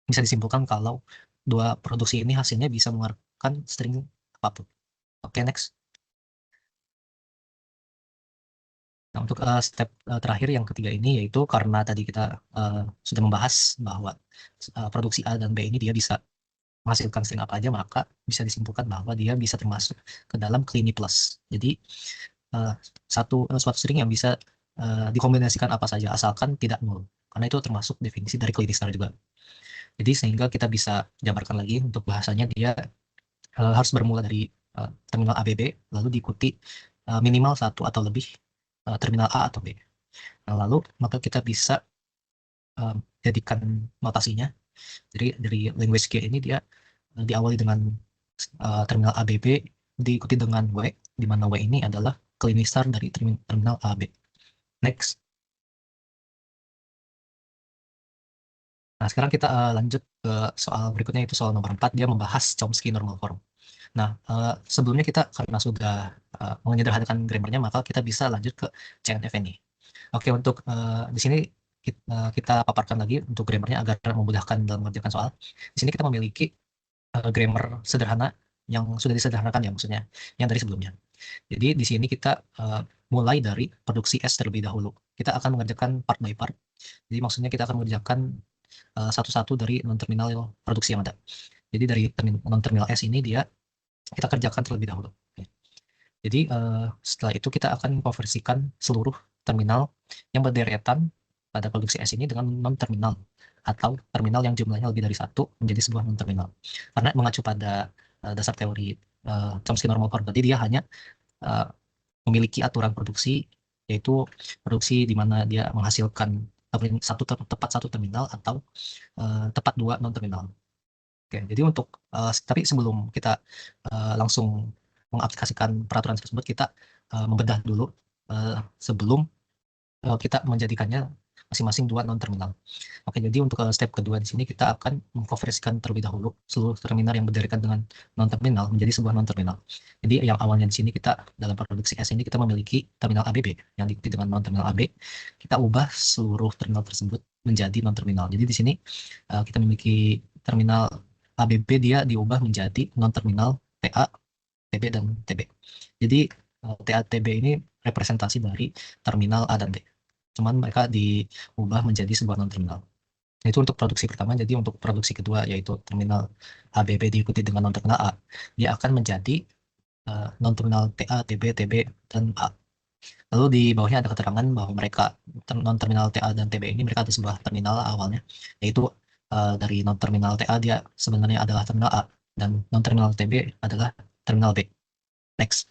bisa disimpulkan kalau dua produksi ini hasilnya bisa mengeluarkan string apapun. Oke, next. Nah, untuk step terakhir yang ketiga ini, yaitu karena tadi kita sudah membahas bahwa produksi A dan B ini dia bisa menghasilkan string apa aja, maka bisa disimpulkan bahwa dia bisa termasuk ke dalam Kleene plus. Jadi suatu string yang bisa dikombinasikan apa saja asalkan tidak null, karena itu termasuk definisi dari Kleene star juga. Jadi sehingga kita bisa jabarkan lagi untuk bahasanya, dia harus bermula dari terminal ABB lalu diikuti minimal satu atau lebih terminal A atau B. Nah, lalu maka kita bisa jadikan notasinya. Jadi dari language G ini dia diawali dengan terminal ABB diikuti dengan W, di mana W ini adalah Kleene star dari terminal AB. Next. Nah, sekarang kita lanjut ke soal berikutnya, yaitu soal nomor 4. Dia membahas Chomsky normal form. Nah, sebelumnya kita karena sudah menyederhanakan grammarnya, maka kita bisa lanjut ke CNF ini. Oke, untuk di sini kita paparkan lagi untuk grammarnya agar memudahkan dalam mengerjakan soal. Di sini kita memiliki grammar sederhana yang sudah disederhanakan ya, maksudnya yang dari sebelumnya. Jadi di sini kita mulai dari produksi S terlebih dahulu. Kita akan mengerjakan part by part. Jadi maksudnya kita akan mengerjakan satu-satu dari non-terminal produksi yang ada. Jadi dari non-terminal S ini kita kerjakan terlebih dahulu. Oke. Jadi setelah itu kita akan konversikan seluruh terminal yang berderetan pada produksi S ini dengan non-terminal atau terminal yang jumlahnya lebih dari satu menjadi sebuah non-terminal. Karena mengacu pada dasar teori Chomsky normal form tadi, dia hanya memiliki aturan produksi, yaitu produksi di mana dia menghasilkan tepat satu terminal atau tepat dua non-terminal. Oke, jadi tapi sebelum kita langsung mengaplikasikan peraturan tersebut, kita membedah dulu sebelum kita menjadikannya masing-masing dua non-terminal. Oke, jadi untuk step kedua di sini kita akan mengkonversikan terlebih dahulu seluruh terminal yang berdirikan dengan non-terminal menjadi sebuah non-terminal. Jadi yang awalnya di sini kita dalam produksi S ini kita memiliki terminal ABB yang diikuti dengan non-terminal AB. Kita ubah seluruh terminal tersebut menjadi non-terminal. Jadi di sini kita memiliki terminal ABB, dia diubah menjadi non-terminal TA, TB, dan TB. Jadi TA, TB ini representasi dari terminal A dan B. Cuman mereka diubah menjadi sebuah non-terminal. Itu untuk produksi pertama. Jadi untuk produksi kedua, yaitu terminal ABB diikuti dengan non-terminal A, dia akan menjadi non-terminal TA, TB, TB, dan A. Lalu di bawahnya ada keterangan bahwa mereka non-terminal TA dan TB ini mereka ada sebuah terminal awalnya, yaitu dari non-terminal TA dia sebenarnya adalah terminal A dan non-terminal TB adalah terminal B. Next.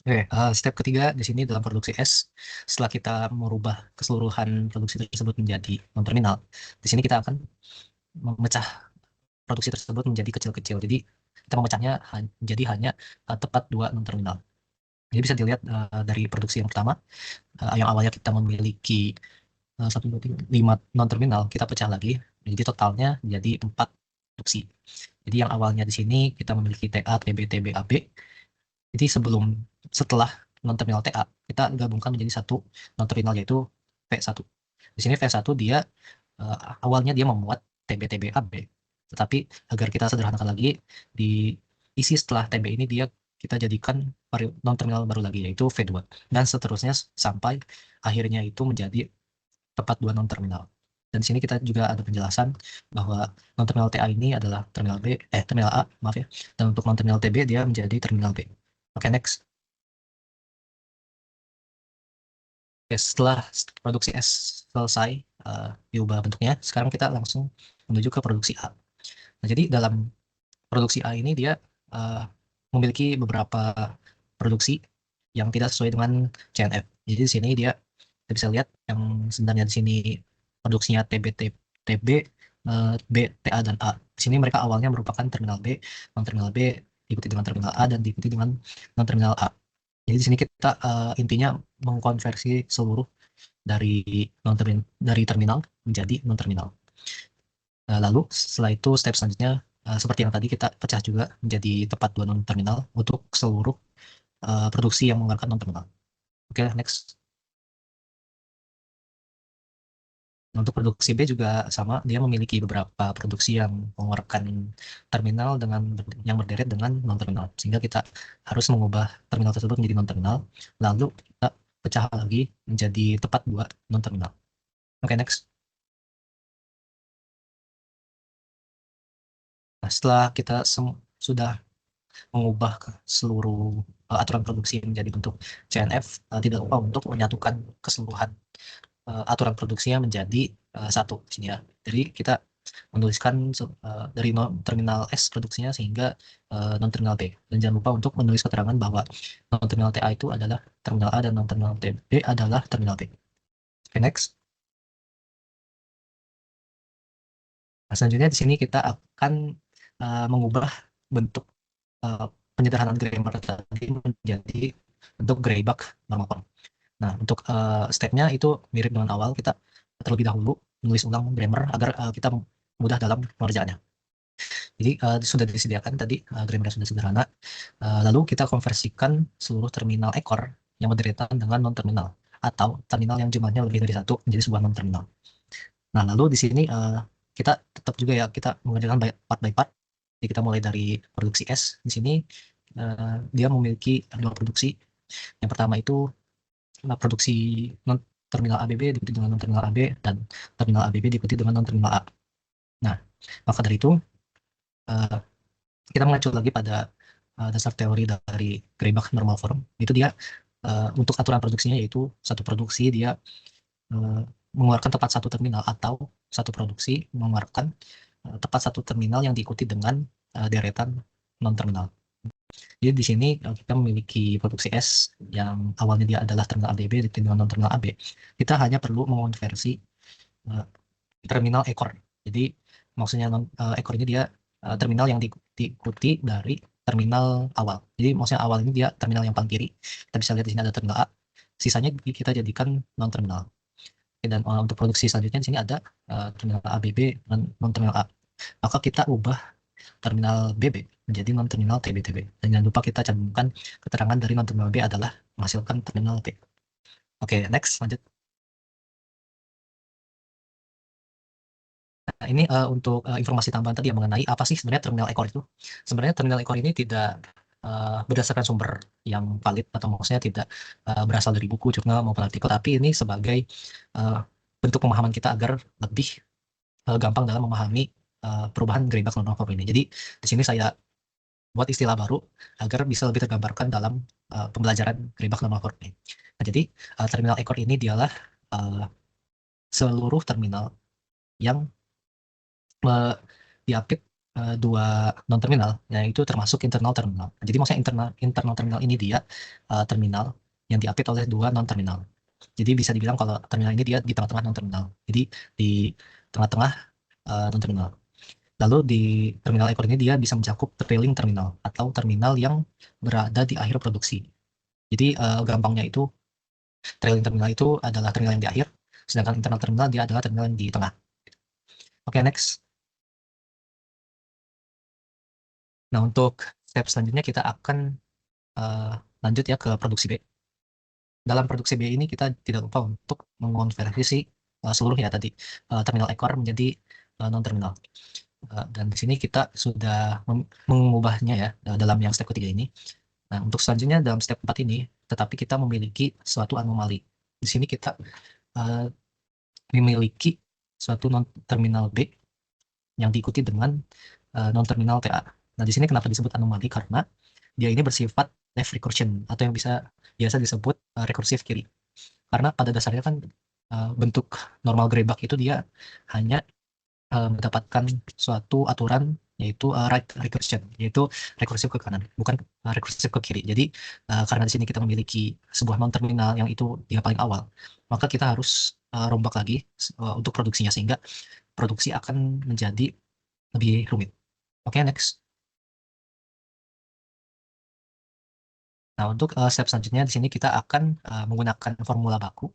Oke, step ketiga di sini dalam produksi S, setelah kita merubah keseluruhan produksi tersebut menjadi non-terminal, di sini kita akan memecah produksi tersebut menjadi kecil-kecil. Jadi kita memecahnya menjadi hanya tepat dua non-terminal. Jadi bisa dilihat dari produksi yang pertama, yang awalnya kita memiliki 1, 2, 3, 5 non-terminal, kita pecah lagi, jadi totalnya jadi 4 produksi. Jadi yang awalnya di sini kita memiliki TA, TB, TB, AB. Jadi setelah non-terminal TA, kita gabungkan menjadi satu non-terminal, yaitu V1. Di sini V1 dia awalnya dia memuat TB, TB, AB. Tetapi agar kita sederhanakan lagi, diisi setelah TB ini kita jadikan non-terminal baru lagi, yaitu V2. Dan seterusnya sampai akhirnya itu menjadi tepat dua non-terminal. Dan di sini kita juga ada penjelasan bahwa non-terminal TA ini adalah terminal A, maaf ya. Dan untuk non-terminal TB dia menjadi terminal B. Oke, next. Oke, setelah produksi S selesai diubah bentuknya, sekarang kita langsung menuju ke produksi A. Nah, jadi dalam produksi A ini dia memiliki beberapa produksi yang tidak sesuai dengan CNF. Jadi di sini kita bisa lihat yang sebenarnya di sini produksinya TB, TB, B, TA, dan A. Di sini mereka awalnya merupakan terminal B, non-terminal B diikuti dengan terminal A dan diikuti dengan non-terminal A. Jadi di sini kita intinya mengkonversi seluruh dari terminal menjadi non-terminal. Lalu setelah itu step selanjutnya seperti yang tadi kita pecah juga menjadi tepat dua non-terminal untuk seluruh produksi yang mengeluarkan non-terminal. Oke, next. Untuk produksi B juga sama, dia memiliki beberapa produksi yang mengeluarkan terminal yang berderet dengan non-terminal. Sehingga kita harus mengubah terminal tersebut menjadi non-terminal, lalu kita pecah lagi menjadi tepat dua non-terminal. Oke, next. Nah, setelah kita sudah mengubah seluruh aturan produksi menjadi bentuk CNF, tidak lupa untuk menyatukan keseluruhan aturan produksinya menjadi satu di sini ya. Jadi kita menuliskan dari terminal S produksinya sehingga non-terminal B. Dan jangan lupa untuk menulis keterangan bahwa non-terminal TA itu adalah terminal A dan non-terminal TB adalah terminal B. Oke, next. Nah, selanjutnya di sini kita akan mengubah bentuk penyederhanaan grammar tadi menjadi bentuk Greibach normal form. Nah, untuk stepnya itu mirip dengan awal, kita terlebih dahulu menulis ulang grammar agar kita mudah dalam pengerjaannya. Jadi sudah disediakan tadi grammar sudah sederhana. Lalu kita konversikan seluruh terminal ekor yang berdekatan dengan non-terminal atau terminal yang jumlahnya lebih dari satu menjadi sebuah non-terminal. Nah, lalu di sini kita tetap juga ya kita mengerjakan part by part. Jadi kita mulai dari produksi S. Di sini dia memiliki dua produksi. Yang pertama itu produksi non terminal ABB diikuti dengan non terminal AB dan terminal ABB diikuti dengan non terminal A. Nah, maka dari itu kita mengacu lagi pada dasar teori dari Greibach normal form. Itu dia untuk aturan produksinya yaitu satu produksi dia mengeluarkan tepat satu terminal atau satu produksi mengeluarkan tepat satu terminal yang diikuti dengan deretan non terminal. Jadi di sini kita memiliki produksi S yang awalnya dia adalah terminal ABB dengan non terminal AB. Kita hanya perlu mengonversi terminal ekor. Jadi maksudnya ekor ini dia terminal yang diikuti dari terminal awal. Jadi maksudnya awal ini dia terminal yang paling kiri. Kita bisa lihat di sini ada terminal A. Sisanya kita jadikan non terminal. Dan untuk produksi selanjutnya di sini ada terminal ABB dan non terminal A. Maka kita ubah terminal BB menjadi non terminal TB/TB. Dan jangan lupa kita cantumkan keterangan dari non terminal B adalah menghasilkan terminal B. Oke, next lanjut. Nah, ini untuk informasi tambahan tadi yang mengenai apa sih sebenarnya terminal ekor itu. Sebenarnya terminal ekor ini tidak berdasarkan sumber yang valid atau maksudnya tidak berasal dari buku, jurnal maupun artikel, tapi ini sebagai bentuk pemahaman kita agar lebih gampang dalam memahami perubahan Greibach normal form ini. Jadi di sini saya buat istilah baru agar bisa lebih tergambarkan dalam pembelajaran Greibach normal form ini. Nah, jadi terminal ekor ini dialah seluruh terminal yang diapit dua non terminal, yaitu termasuk internal terminal. Jadi maksudnya internal terminal ini dia terminal yang diapit oleh dua non terminal. Jadi bisa dibilang kalau terminal ini dia di tengah-tengah non terminal. Jadi di tengah-tengah non terminal. Lalu di terminal ekor ini dia bisa mencakup trailing terminal atau terminal yang berada di akhir produksi. Jadi gampangnya itu trailing terminal itu adalah terminal yang di akhir, sedangkan internal terminal dia adalah terminal yang di tengah. Oke, next. Nah, untuk step selanjutnya kita akan lanjut ya ke produksi B. Dalam produksi B ini kita tidak lupa untuk mengonversi seluruhnya tadi terminal ekor menjadi non-terminal. Dan di sini kita sudah mengubahnya ya dalam yang step ketiga ini. Nah, untuk selanjutnya dalam step 4 ini, tetapi kita memiliki suatu anomali. Di sini kita memiliki suatu non-terminal B yang diikuti dengan non-terminal TA. Nah, di sini kenapa disebut anomali? Karena dia ini bersifat left recursion atau yang biasa disebut rekursif kiri. Karena pada dasarnya kan bentuk normal Greibach itu dia hanya mendapatkan suatu aturan yaitu right recursion, yaitu rekursif ke kanan, bukan rekursif ke kiri. Jadi karena di sini kita memiliki sebuah non terminal yang itu dia paling awal, maka kita harus rombak lagi untuk produksinya sehingga produksi akan menjadi lebih rumit. Oke, next. Nah, untuk step selanjutnya di sini kita akan menggunakan formula baku,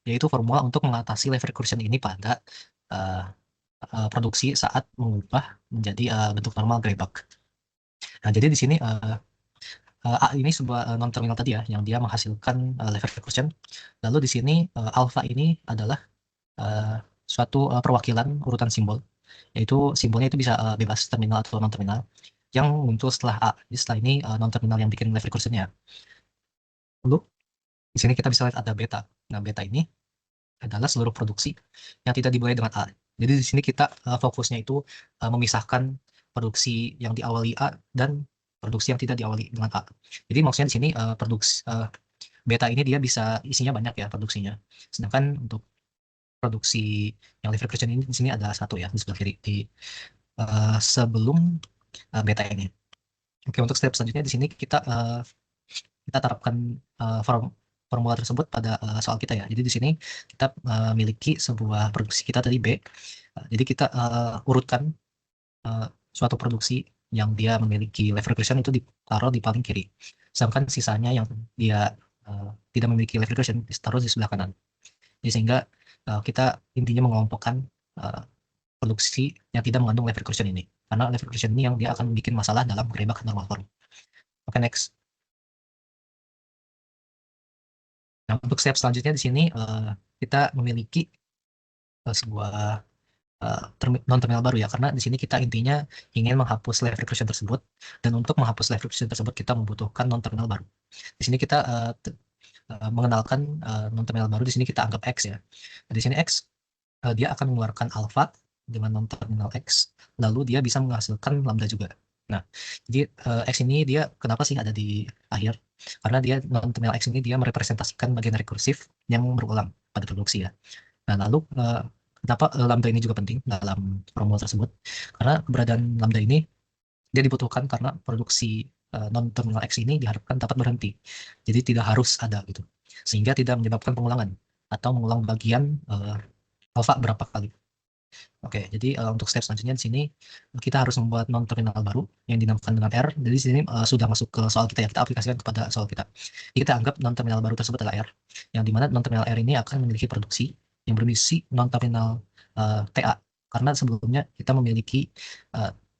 yaitu formula untuk mengatasi live recursion ini pada produksi saat mengubah menjadi bentuk normal Greibach. Nah, jadi di sini A ini sebuah non terminal tadi ya, yang dia menghasilkan live recursion. Lalu di sini alpha ini adalah suatu perwakilan urutan simbol, yaitu simbolnya itu bisa bebas terminal atau non terminal yang muncul setelah A. Jadi setelah ini non terminal yang bikin live recursion-nya. Lalu di sini kita bisa lihat ada beta. Nah, beta ini adalah seluruh produksi yang tidak dimulai dengan A. Jadi di sini kita fokusnya itu memisahkan produksi yang diawali A dan produksi yang tidak diawali dengan A. Jadi maksudnya di sini produksi beta ini dia bisa isinya banyak ya produksinya. Sedangkan untuk produksi yang live recursion ini di sini ada satu ya di sebelah kiri di sebelum beta ini. Oke, untuk step selanjutnya di sini kita terapkan formula tersebut pada soal kita ya. Jadi di sini kita memiliki sebuah produksi kita tadi B. Jadi kita urutkan suatu produksi yang dia memiliki live recursion itu ditaruh di paling kiri. Sedangkan sisanya yang dia tidak memiliki live recursion ditaruh di sebelah kanan. Jadi sehingga kita intinya mengelompokkan produksi yang tidak mengandung live recursion ini. Karena live recursion ini yang dia akan bikin masalah dalam greyback normal form. Oke, next. Nah, untuk step selanjutnya di sini kita memiliki sebuah non-terminal baru ya, karena di sini kita intinya ingin menghapus live recursion tersebut, dan untuk menghapus live recursion tersebut kita membutuhkan non-terminal baru. Di sini kita mengenalkan non-terminal baru, di sini kita anggap X ya. Nah, di sini X dia akan mengeluarkan alpha dengan non-terminal X, lalu dia bisa menghasilkan lambda juga. Nah, jadi X ini dia kenapa sih ada di akhir? Karena dia non-terminal X ini dia merepresentasikan bagian rekursif yang berulang pada produksi ya. Nah, lalu kenapa lambda ini juga penting dalam formula tersebut? Karena keberadaan lambda ini dia dibutuhkan karena produksi non-terminal X ini diharapkan dapat berhenti. Jadi tidak harus ada gitu. Sehingga tidak menyebabkan pengulangan atau mengulang bagian alpha berapa kali. Oke, jadi untuk step selanjutnya di sini kita harus membuat non-terminal baru yang dinamakan dengan R. Jadi di sini sudah masuk ke soal kita ya, kita aplikasikan kepada soal kita. Jadi kita anggap non-terminal baru tersebut adalah R, yang dimana non-terminal R ini akan memiliki produksi yang bermisi non-terminal TA, karena sebelumnya kita memiliki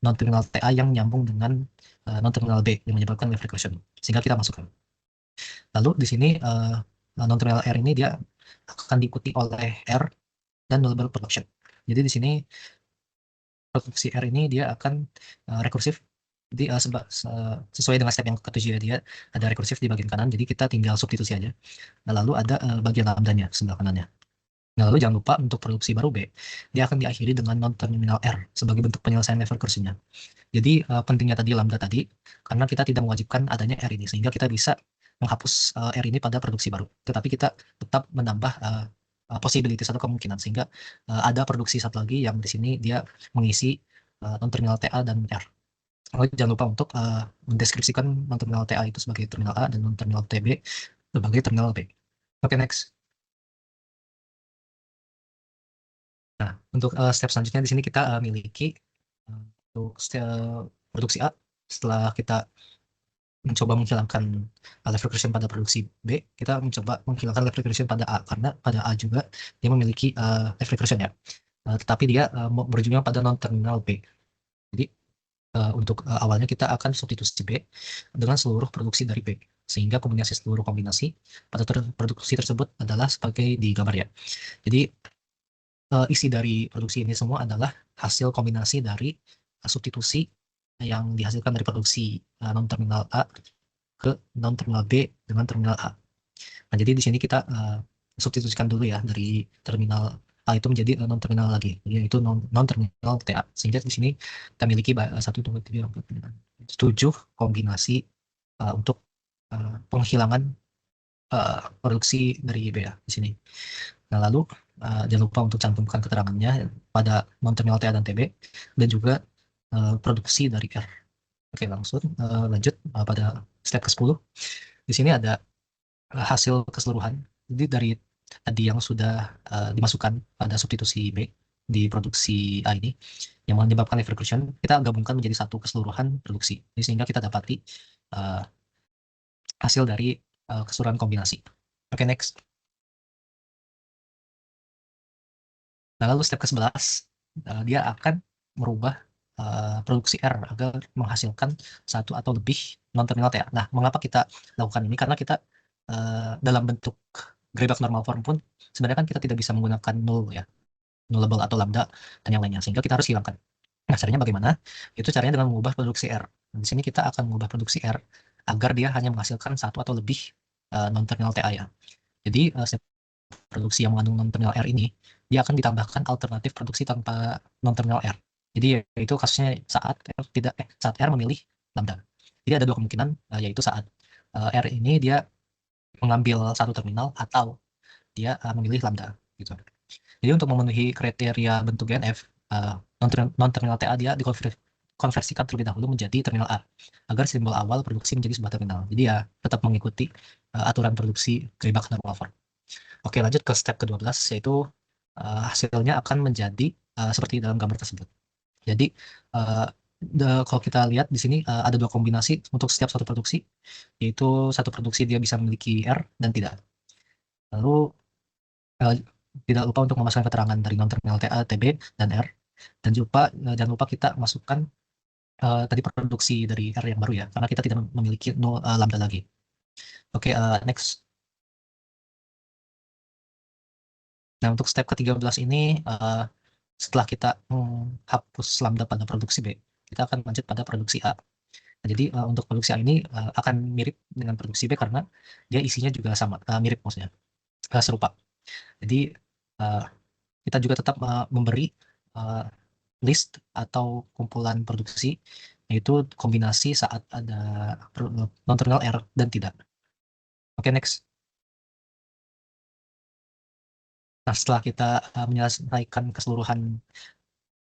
non-terminal TA yang nyambung dengan non-terminal B yang menyebabkan live recursion, sehingga kita masukkan. Lalu di sini non-terminal R ini dia akan diikuti oleh R dan nullable production. Jadi di sini produksi R ini dia akan rekursif. Jadi sesuai dengan step yang ketujuh ya, dia ada rekursif di bagian kanan. Jadi kita tinggal substitusi aja. Nah, lalu ada bagian lambdanya sebelah kanannya. Nah, lalu jangan lupa untuk produksi baru B, dia akan diakhiri dengan non-terminal R sebagai bentuk penyelesaian live recursion-nya. Jadi pentingnya tadi lambda tadi, karena kita tidak mewajibkan adanya R ini, sehingga kita bisa menghapus R ini pada produksi baru. Tetapi kita tetap menambah possibilities atau kemungkinan, sehingga ada produksi satu lagi yang di sini dia mengisi non-terminal TA dan R. Lalu jangan lupa untuk mendeskripsikan non-terminal TA itu sebagai terminal A dan non-terminal TB sebagai terminal B. Oke, next. Nah, untuk step selanjutnya di sini kita miliki untuk produksi A, setelah kita mencoba menghilangkan live recursion pada produksi B, kita mencoba menghilangkan live recursion pada A, karena pada A juga dia memiliki live recursion ya, tetapi dia berujungnya pada non-terminal B. Jadi untuk awalnya kita akan substitusi B dengan seluruh produksi dari B, sehingga kombinasi seluruh kombinasi pada produksi tersebut adalah sebagai di gambar ya. Jadi isi dari produksi ini semua adalah hasil kombinasi dari substitusi yang dihasilkan dari produksi non-terminal A ke non-terminal B dengan terminal A. Nah, jadi di sini kita substitusikan dulu ya, dari terminal A itu menjadi non-terminal lagi, yaitu non-terminal TA. Sehingga di sini kita miliki 1, 2, 3, 4, 7 kombinasi untuk penghilangan produksi dari B ya di sini. Nah, lalu jangan lupa untuk cantumkan keterangannya pada non-terminal TA dan TB, dan juga produksi dari R. Oke, langsung lanjut pada step ke-10. Di sini ada hasil keseluruhan. Jadi dari tadi yang sudah dimasukkan pada substitusi B di produksi A ini yang menyebabkan live recursion, kita gabungkan menjadi satu keseluruhan produksi. Jadi sehingga kita dapati hasil dari keseluruhan kombinasi. Oke, next. Nah, lalu step ke-11, dia akan merubah produksi R agar menghasilkan satu atau lebih non-terminal TA. Nah, mengapa kita lakukan ini? Karena kita dalam bentuk greyback normal form pun sebenarnya kan kita tidak bisa menggunakan null ya, nullable atau lambda dan yang lainnya, sehingga kita harus hilangkan. Nah, caranya bagaimana? Itu caranya dengan mengubah produksi R. Nah, di sini kita akan mengubah produksi R agar dia hanya menghasilkan satu atau lebih non-terminal TA ya. Jadi produksi yang mengandung non-terminal R ini, dia akan ditambahkan alternatif produksi tanpa non-terminal R. Jadi yaitu kasusnya saat R memilih lambda. Jadi ada dua kemungkinan, yaitu saat R ini dia mengambil satu terminal atau dia memilih lambda gitu. Jadi untuk memenuhi kriteria bentuk GNF, non-terminal TA dia dikonversikan terlebih dahulu menjadi terminal A agar simbol awal produksi menjadi sebuah terminal. Jadi ya tetap mengikuti aturan produksi greyback normal form. Oke, lanjut ke step ke-12, yaitu hasilnya akan menjadi seperti dalam gambar tersebut. Jadi kalau kita lihat di sini ada dua kombinasi untuk setiap satu produksi, yaitu satu produksi dia bisa memiliki R dan tidak. Lalu tidak lupa untuk memasukkan keterangan dari non-terminal TA, TB, dan R. Dan jangan lupa kita masukkan tadi produksi dari R yang baru ya, karena kita tidak memiliki lambda lagi. Oke, next. Nah, untuk step ke-13 ini, setelah kita hapus lambda pada produksi B, kita akan lanjut pada produksi A. Nah, jadi untuk produksi A ini akan mirip dengan produksi B karena dia isinya juga sama, mirip maksudnya, serupa. Jadi kita juga tetap memberi list atau kumpulan produksi, yaitu kombinasi saat ada non-terminal R dan tidak. Oke, next. Nah, setelah kita menyelesaikan keseluruhan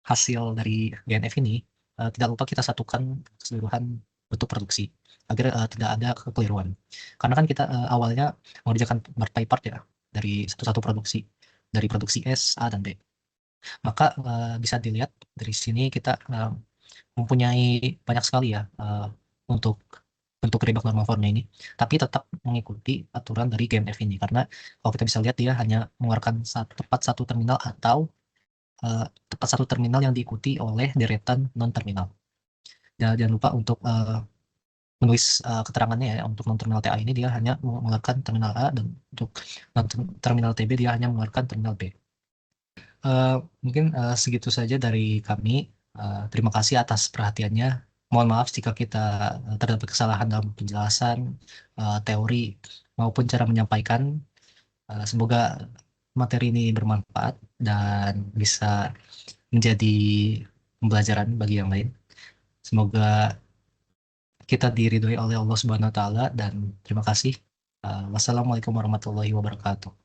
hasil dari GNF ini, tidak lupa kita satukan keseluruhan bentuk produksi agar tidak ada kekeliruan. Karena kan kita awalnya mengerjakan part by part ya, dari satu-satu produksi, dari produksi S, A, dan B. Maka bisa dilihat dari sini kita mempunyai banyak sekali ya untuk bentuk Reebok normal formnya ini, tapi tetap mengikuti aturan dari GMF ini, karena kalau kita bisa lihat dia hanya mengeluarkan tepat satu terminal atau tepat satu terminal yang diikuti oleh deretan non-terminal. Jangan lupa untuk menulis keterangannya ya, untuk non-terminal TA ini dia hanya mengeluarkan terminal A, dan untuk terminal TB dia hanya mengeluarkan terminal B. Mungkin segitu saja dari kami. Terima kasih atas perhatiannya. Mohon maaf jika kita terdapat kesalahan dalam penjelasan, teori, maupun cara menyampaikan. Semoga materi ini bermanfaat dan bisa menjadi pembelajaran bagi yang lain. Semoga kita diridhoi oleh Allah Subhanahu wa Ta'ala, dan terima kasih. Wassalamualaikum warahmatullahi wabarakatuh.